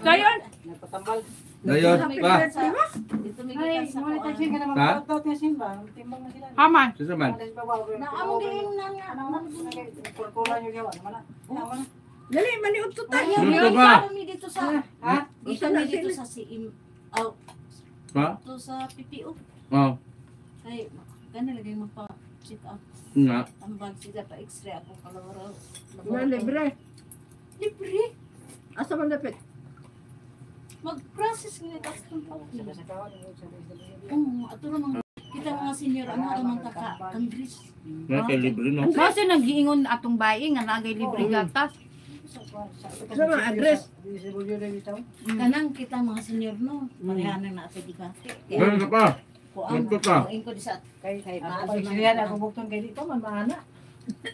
Dayon. Nagpatambal. Dayon, pa. Dito may kita sa Muna tayo ka naman Ha? mautot niya simba. Timbang na sila. Haman. Sino man? Naamong din na nga. Kulkulan yung gawa. Naman na. Dali, maniud to tayo. Dito ba? Kami dito sa Ha? dito kami dito sa CM. Oh, Ha? to sa PPO. Oh, Ay, gani lagay magpa-check up. nga. Tambag sila pa x-ray ako kalawara. Na libre. Libre. Asa man dapat? Mag-process nila tas kung pa. Sa kawan. Ato namang kita mga senior ano namang kaka-Congress. Nga kay libre no. Kasi nag-iingon atong bayi nga nagay libre gatas. Sa mga address. Kanang kita mga senior no, parehanan na ato di ka. Ganun ka pa. Kuan Ganun ka. ko di sa Kay maalo ako siriyan ako bukton kay dito man maana.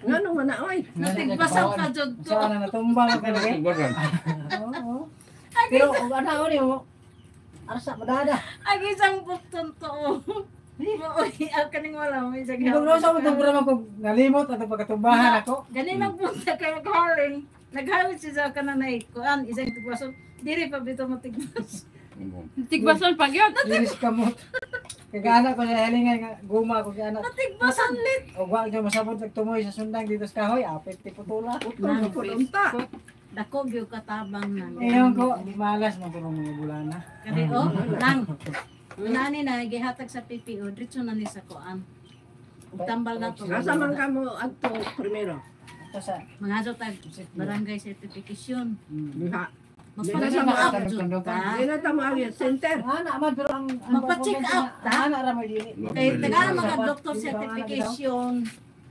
Ngano man na oy. natigbasaw ka jud ko. Sa na natumbang ka lagi. Bagan. Oo. Pero kung ano ni mo. Arsa madada. Ang isang bukton to. Oy, ang kaning wala mo isang. Kung sa mo tungkol naman kung nalimot at pagkatumbahan ako. Gani nang punta kay maghaling. Naghawid siya sa kananay kuan isang tigbasaw. Diri pa bito mo tigbas. Tigbason pag yun. Iris kamot. Kagana ko sa helingan nga guma ko kaya anak. Natigbasan lit. O wag niyo masabot nagtumoy sa sundang dito sa kahoy, apit ti putula. Utol ko unta. Dako gyud katabang na. Eyon ko, di malas man ko ng mga bulana. Kani oh, nang. Nani na gihatag sa PPO diretso na ni sa kuan. Ug tambal na to. Asa man ka mo adto primero? Ito sa Mga tag barangay certification. Diha. Magpa-check up jud ka. Dili ta mo ari center. ana man pero ang Magpa-check up ta. ana ra mo dili. Kay taga mga doctor certification.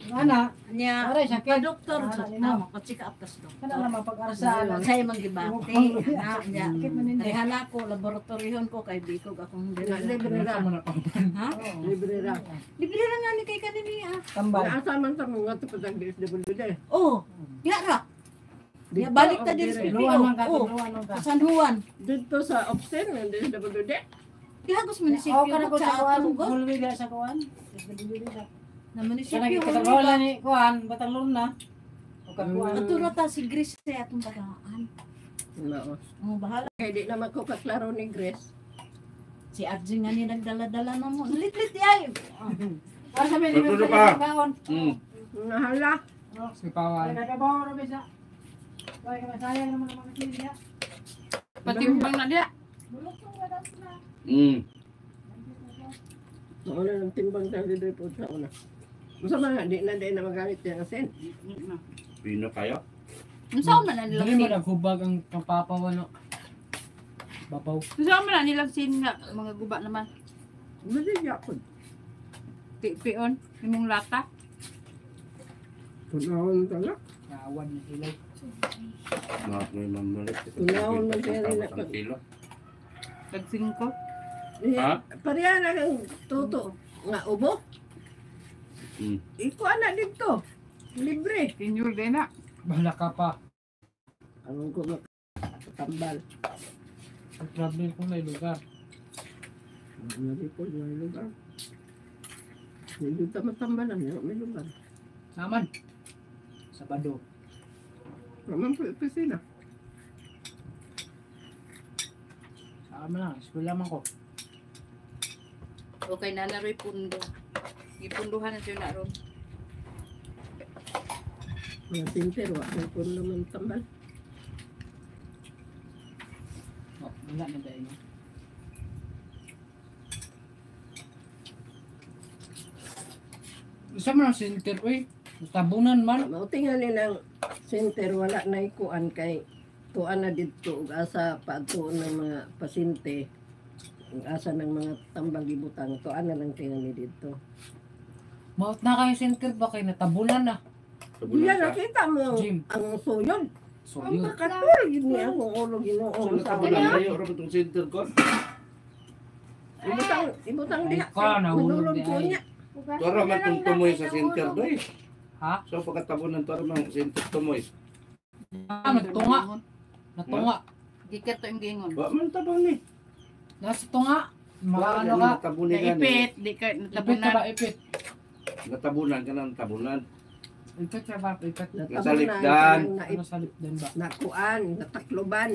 Ana, Nya aray sakit. ka doktor jud na magpa-check up tas Kana doktor. ra mapag-arsaan. Say manggibate na nya. Rehala ko laboratoryhon ko kay bikog akong Libre ra. Ha? Libre ra. Libre ra nga ni kay kanini ah. Tambal. Asa man ta mo ngadto pa tag DSWD. Oh, diya ra. Ya balik ta diri sa PPO. Luwan man ka, Oh, luwan man ka. sa San Juan. Dito sa Opsen ng DSWD. Dihagos Oh, munisipyo kana ko ko sa sa kuan, Atulugo. hulwiga sa kuan. Na Kana munisipyo kita ko. wala ni kuan, batang luna. O kakuan. Aturo ta si Grace sa atong tagaan. Nao. Oh, bahala. Kay di naman ko kaklaro ni Grace. Si Arjun nga ni nagdala-dala na mo. Lit-lit ay. Asa may Tutulo libre pa. ka kaon. Nahala. Si Pawan. Nagkabaw ra bisa. Kaya ka masayang naman ang mga kiliya. Patimbang na dia. Mao na ng timbang tayo dito po sa una. Unsa man di na magalit yang asin. Pino kayo? Unsa man na nilang Dili mo sin? naghubag ang kapapaw ano. Babaw. Unsa man na nilang sin nga mga guba naman. Madigya ko. Pion imong lata. Tunawon ta na. Naawan ni ilaw. Mga may mamulit. Tunawon man tayo na Ang kilo. Tag 5. Ha? Pareha na kang tuto nga ubo. Iko ana dito. Libre. Senior din na. Bahala ka pa. Anong ko tambal. Pag-travel ko may lugar. Hindi ko may lugar. Hindi ta matambalan, may lugar. Naman. Sabado. Naman po opisina. Sama na. Eskwela man ko. Okay na naroy pundo. Gipunduhan na siya na ron. Mga tinter, wala ko naman tambal. Oh, wala na dahil. Isa man ang center, uy. Tabunan man. Mauti nga nilang center, wala na ikuan kay kuan na dito ug asa paadto ng mga pasyente ug asa ng mga tambal gibutang to ana lang kay ni dito. Maot na kayo center ba kayo natabunan na. Diya nakita mo Jim. ang suyod. So Ang yun. makatul gini ako ulo Ginoo sa Kayo rin itong center ko. ibutang diha. Ikaw, nahulog Manulog di ko ay. niya. Tara man itong tumoy sa center doy. Ha? So pagkatabunan tara man center tumoy. Ah, natunga. Natunga. Gikat to yung gingon. Wa man tabang ni. Nasa tunga. Mga Wa ano ka. Tabunan ka ni. Naipit, di ka Ipit ka natabunan. ba? Ipit. Natabunan ka ng tabunan. Ipit ka ba? Ipit. Natabunan, Nasalipdan. na Ano sa lipdan ba? nakuan, natakloban.